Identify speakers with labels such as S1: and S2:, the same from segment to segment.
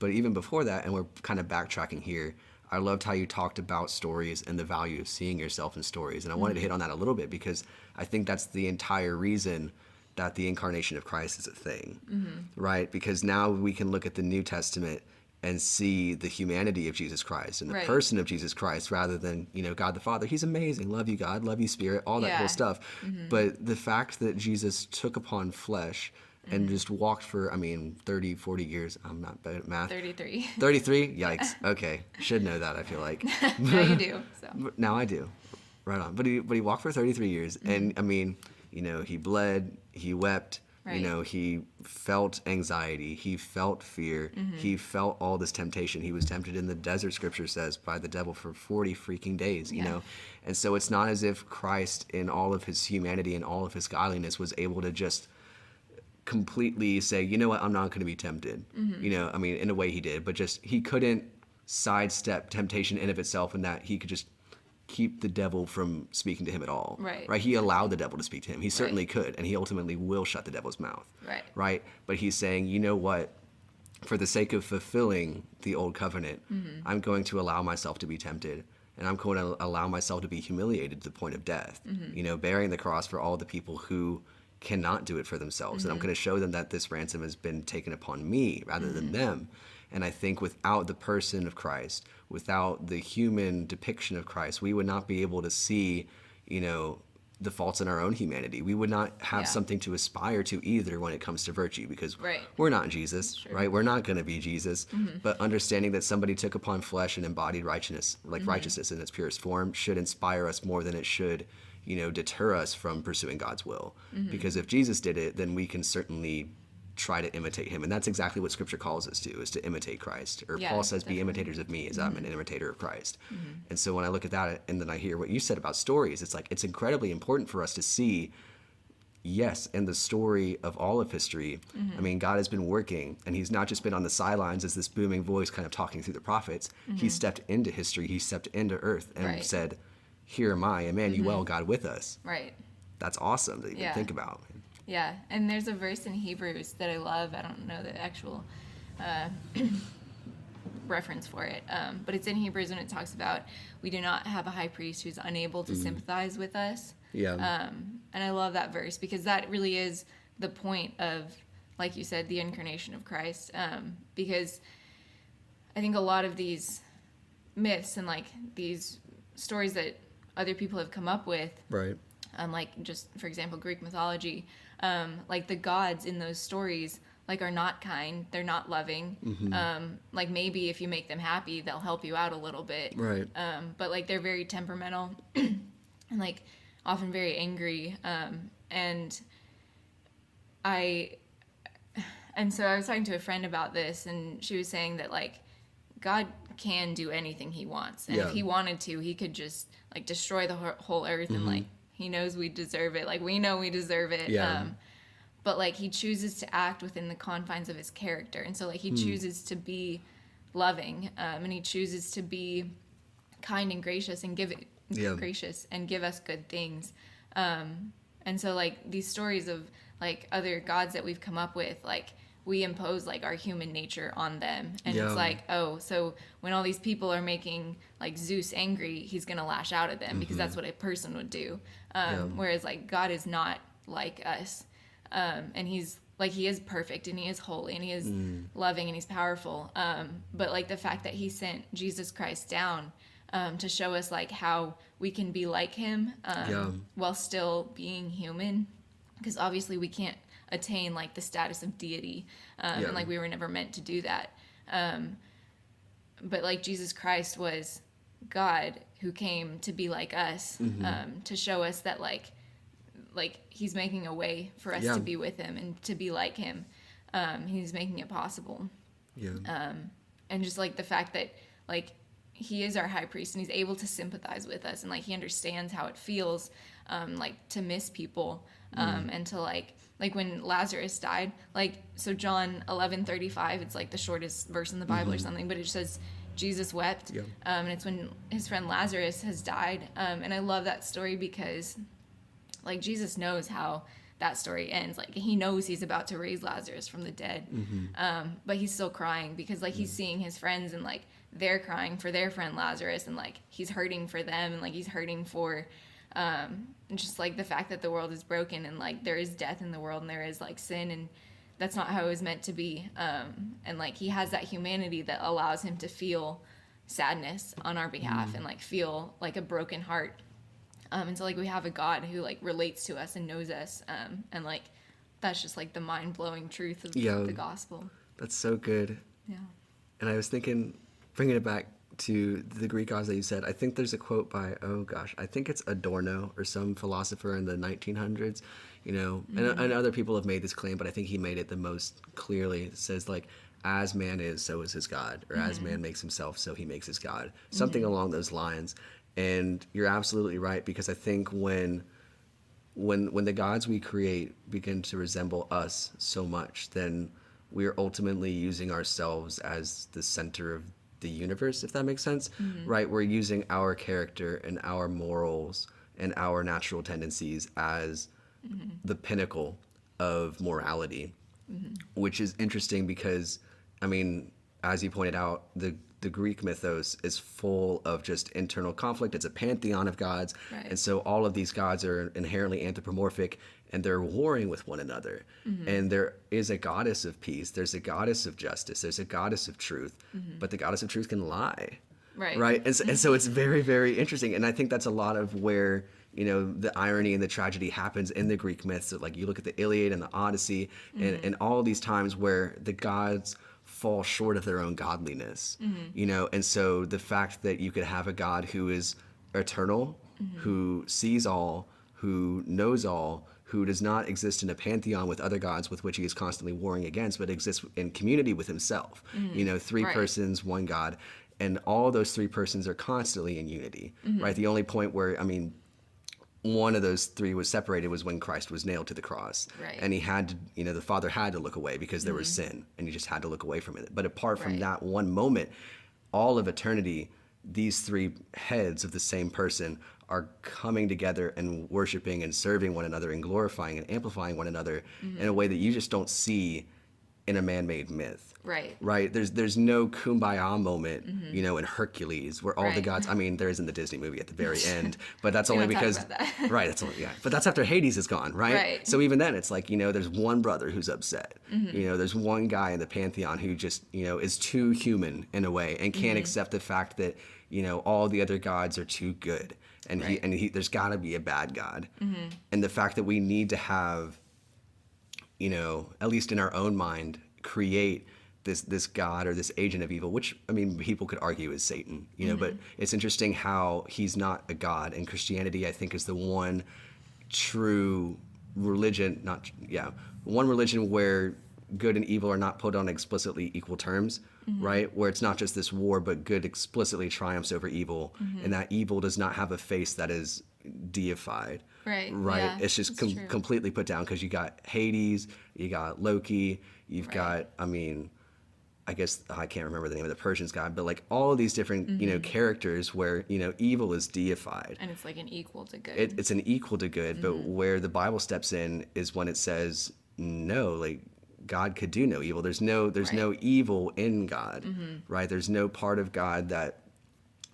S1: But even before that, and we're kind of backtracking here, I loved how you talked about stories and the value of seeing yourself in stories. And I wanted to hit on that a little bit because I think that's the entire reason that the incarnation of Christ is a thing, right? Because now we can look at the New Testament and see the humanity of Jesus Christ and the person of Jesus Christ rather than, God the Father. He's amazing. Love you, God. Love you, Spirit. All that whole stuff. But the fact that Jesus took upon flesh and just walked for, 30, 40 years. I'm not bad at math.
S2: 33.
S1: 33? Yikes. Okay. Should know that, I feel like.
S2: Now you do. So.
S1: Now I do. Right on. But he walked for 33 years. And, he bled, he wept.
S2: Right.
S1: He felt anxiety. He felt fear. He felt all this temptation. He was tempted in the desert, scripture says, by the devil for 40 freaking days, you know? And so it's not as if Christ, in all of his humanity and all of his godliness, was able to just completely say, you know what, I'm not going to be tempted. In a way he did, but just he couldn't sidestep temptation in of itself, and that he could just keep the devil from speaking to him at all. Right? He allowed the devil to speak to him. He certainly could, and he ultimately will shut the devil's mouth. Right? But he's saying, you know what, for the sake of fulfilling the old covenant, I'm going to allow myself to be tempted, and I'm going to allow myself to be humiliated to the point of death, bearing the cross for all the people who cannot do it for themselves. And I'm going to show them that this ransom has been taken upon me rather than them. And I think without the person of Christ, without the human depiction of Christ, we would not be able to see, the faults in our own humanity. We would not have something to aspire to either when it comes to virtue, because we're not Jesus, right? We're not going to be Jesus. But understanding that somebody took upon flesh and embodied righteousness, like righteousness in its purest form, should inspire us more than it should deter us from pursuing God's will. Because if Jesus did it, then we can certainly try to imitate him. And that's exactly what scripture calls us to, is to imitate Christ. Or Paul says, be imitators of me as I'm an imitator of Christ. And so when I look at that and then I hear what you said about stories, it's like, it's incredibly important for us to see, yes, in the story of all of history, God has been working, and he's not just been on the sidelines as this booming voice kind of talking through the prophets. He stepped into history. He stepped into earth and said, here am I, Emmanuel, God with us.
S2: Right.
S1: That's awesome to even think about.
S2: Yeah, and there's a verse in Hebrews that I love. I don't know the actual reference for it, but it's in Hebrews when it talks about we do not have a high priest who's unable to sympathize with us.
S1: Yeah.
S2: And I love that verse because that really is the point of, like you said, the incarnation of Christ. Because I think a lot of these myths and like these stories that other people have come up with,
S1: right?
S2: Like just for example, Greek mythology, like the gods in those stories like are not kind, they're not loving. Like maybe if you make them happy, they'll help you out a little bit.
S1: Right.
S2: But like they're very temperamental and like often very angry. And so I was talking to a friend about this, and she was saying that like God can do anything he wants, and if he wanted to, he could just like destroy the whole earth, and like he knows we deserve it, like we know we deserve it. But like he chooses to act within the confines of his character, and so like he chooses to be loving, and he chooses to be kind and gracious and gracious and give us good things. And so like these stories of like other gods that we've come up with, like we impose like our human nature on them, and it's like, oh, so when all these people are making like Zeus angry, he's gonna lash out at them because that's what a person would do. Whereas like God is not like us, and he's like, he is perfect and he is holy and he is loving and he's powerful. But like the fact that he sent Jesus Christ down to show us like how we can be like him while still being human, because obviously we can't attain like the status of deity, and like we were never meant to do that. But like Jesus Christ was God who came to be like us, to show us that like he's making a way for us to be with him and to be like him. He's making it possible. And just like the fact that like he is our high priest and he's able to sympathize with us, and like he understands how it feels like to miss people, and to like when Lazarus died, like, so John 11:35, it's like the shortest verse in the Bible or something, but it says Jesus wept, and it's when his friend Lazarus has died. And I love that story because like Jesus knows how that story ends. Like, he knows he's about to raise Lazarus from the dead, but he's still crying because, like, he's seeing his friends and, like, they're crying for their friend Lazarus, and, like, he's hurting for them, and, like, he's hurting for just, like, the fact that the world is broken, and, like, there is death in the world, and there is, like, sin, and that's not how it was meant to be. And, like, he has that humanity that allows him to feel sadness on our behalf and, like, feel, like, a broken heart. And so, like, we have a God who, like, relates to us and knows us. And, like, that's just, like, the mind-blowing truth of the gospel.
S1: That's so good.
S2: Yeah.
S1: And I was thinking, bringing it back to the Greek gods that you said, I think there's a quote by, I think it's Adorno or some philosopher in the 1900s, you know, and other people have made this claim, but I think he made it the most clearly. It says, like, as man is, so is his God, or as man makes himself, so he makes his God. Something along those lines. And you're absolutely right, because I think when the gods we create begin to resemble us so much, then we're ultimately using ourselves as the center of the universe, if that makes sense, right? We're using our character and our morals and our natural tendencies as the pinnacle of morality, which is interesting because, I mean, as you pointed out, the Greek mythos is full of just internal conflict. It's a pantheon of gods.
S2: Right.
S1: And so all of these gods are inherently anthropomorphic, and they're warring with one another. And there is a goddess of peace. There's a goddess of justice. There's a goddess of truth. But the goddess of truth can lie. Right. And so it's very, very interesting. And I think that's a lot of where, you know, the irony and the tragedy happens in the Greek myths. So, like, you look at the Iliad and the Odyssey and all these times where the gods fall short of their own godliness, you know? And so the fact that you could have a God who is eternal, who sees all, who knows all, who does not exist in a pantheon with other gods with which he is constantly warring against, but exists in community with himself, you know, three persons, one God. And all those three persons are constantly in unity, right? The only point where, I mean, one of those three was separated was when Christ was nailed to the cross.
S2: Right.
S1: And he had to, you know, the Father had to look away because there was sin, and he just had to look away from it. But apart from that one moment, all of eternity, these three heads of the same person are coming together and worshiping and serving one another and glorifying and amplifying one another in a way that you just don't see in a man-made myth. Right. There's no kumbaya moment, you know, in Hercules where all the gods, I mean, there is in the Disney movie at the very end, but that's only because, that's only, but that's after Hades is gone, right? So even then it's like, you know, there's one brother who's upset, you know, there's one guy in the pantheon who just, you know, is too human in a way and can't accept the fact that, you know, all the other gods are too good, and he there's gotta be a bad god. And the fact that we need to have, you know, at least in our own mind, create this god or this agent of evil, which, I mean, people could argue is Satan, you know, but it's interesting how he's not a god. And Christianity, I think, is the one true religion, one religion where good and evil are not put on explicitly equal terms, right? Where it's not just this war, but good explicitly triumphs over evil, and that evil does not have a face that is deified. Right. Yeah, it's just completely put down, because you got Hades, you got Loki, you've got, I mean, I guess I can't remember the name of the Persian's god, but like all of these different, you know, characters where, you know, evil is deified.
S2: And it's like an equal to good.
S1: It's an equal to good, but where the Bible steps in is when it says, no, like, God could do no evil. There's no evil in God, right? There's no part of God that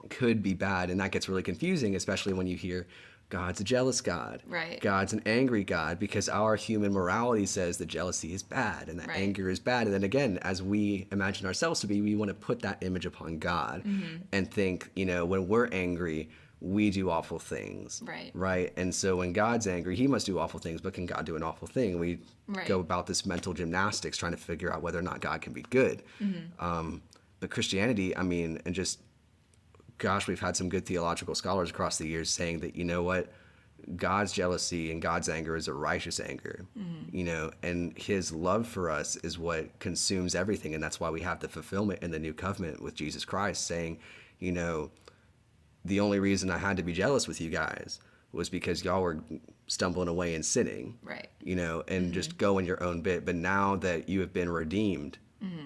S1: could be bad, and that gets really confusing, especially when you hear God's a jealous God.
S2: Right.
S1: God's an angry God, because our human morality says that jealousy is bad and that anger is bad. And then again, as we imagine ourselves to be, we want to put that image upon God and think, you know, when we're angry, we do awful things. Right. And so when God's angry, he must do awful things, but can God do an awful thing? We go about this mental gymnastics trying to figure out whether or not God can be good. But Christianity, I mean, and just, gosh, we've had some good theological scholars across the years saying that, you know what, God's jealousy and God's anger is a righteous anger, you know, and his love for us is what consumes everything. And that's why we have the fulfillment in the new covenant with Jesus Christ saying, you know, the only reason I had to be jealous with you guys was because y'all were stumbling away and sinning, you know, and just going your own bit. But now that you have been redeemed,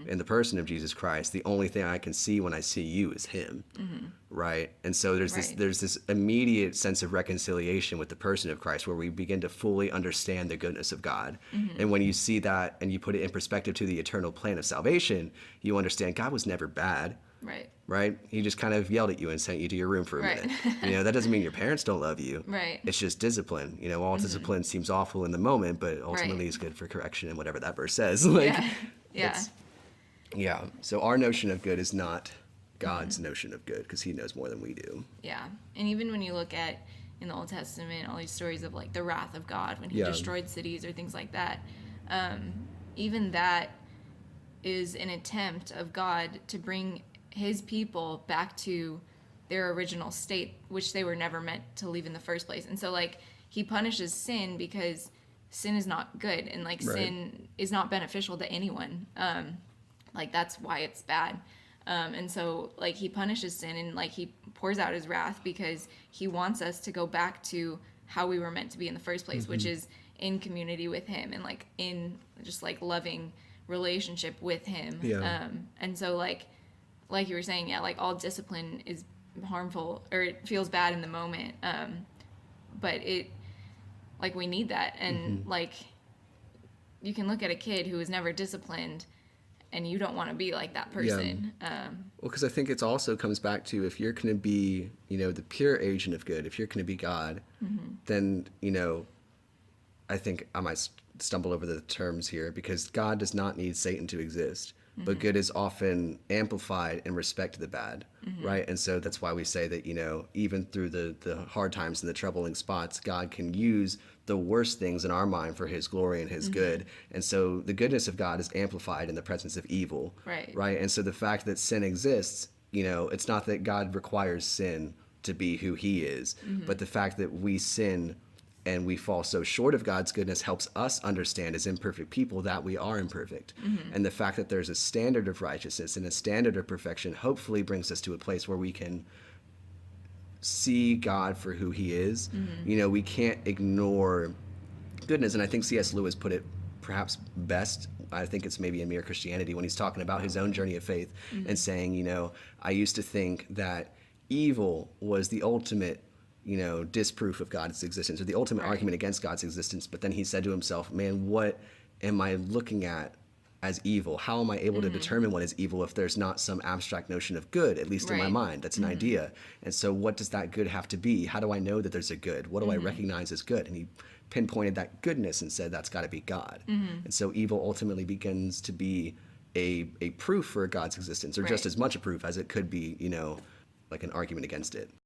S1: in the person of Jesus Christ. The only thing I can see when I see you is him. Right? And so there's this immediate sense of reconciliation with the person of Christ where we begin to fully understand the goodness of God. And when you see that and you put it in perspective to the eternal plan of salvation, you understand God was never bad. Right? He just kind of yelled at you and sent you to your room for a minute. That doesn't mean your parents don't love you. It's just discipline. All discipline seems awful in the moment, but ultimately it's good for correction and whatever that verse says. So our notion of good is not God's notion of good because he knows more than we do.
S2: And even when you look at in the Old Testament all these stories of like the wrath of God when he destroyed cities or things like that, even that is an attempt of God to bring his people back to their original state, which they were never meant to leave in the first place. And so like he punishes sin because sin is not good, and like sin is not beneficial to anyone. Like that's why it's bad. And so like he punishes sin and like he pours out his wrath because he wants us to go back to how we were meant to be in the first place, which is in community with him and like in just like loving relationship with him. And so like you were saying, like all discipline is harmful or it feels bad in the moment. But it like we need that. And like you can look at a kid who was never disciplined and you don't want to be like that person.
S1: Well, because I think it also comes back to if you're going to be, the pure agent of good, if you're going to be God, then, I think I might stumble over the terms here because God does not need Satan to exist, but good is often amplified in respect to the bad, right? And so that's why we say that, even through the hard times and the troubling spots, God can use the worst things in our mind for his glory and his good. And so the goodness of God is amplified in the presence of evil, right? And so the fact that sin exists, it's not that God requires sin to be who he is, but the fact that we sin and we fall so short of God's goodness helps us understand as imperfect people that we are imperfect. And the fact that there's a standard of righteousness and a standard of perfection hopefully brings us to a place where we can see God for who he is. We can't ignore goodness. And I think C.S. Lewis put it perhaps best. I think it's maybe in Mere Christianity when he's talking about his own journey of faith and saying, I used to think that evil was the ultimate disproof of God's existence or the ultimate argument against God's existence. But then he said to himself, man, what am I looking at as evil? How am I able to determine what is evil if there's not some abstract notion of good, at least in my mind? That's an idea. And so what does that good have to be? How do I know that there's a good? What do I recognize as good? And he pinpointed that goodness and said that's got to be God. And so evil ultimately begins to be a proof for God's existence, or just as much a proof as it could be, like an argument against it.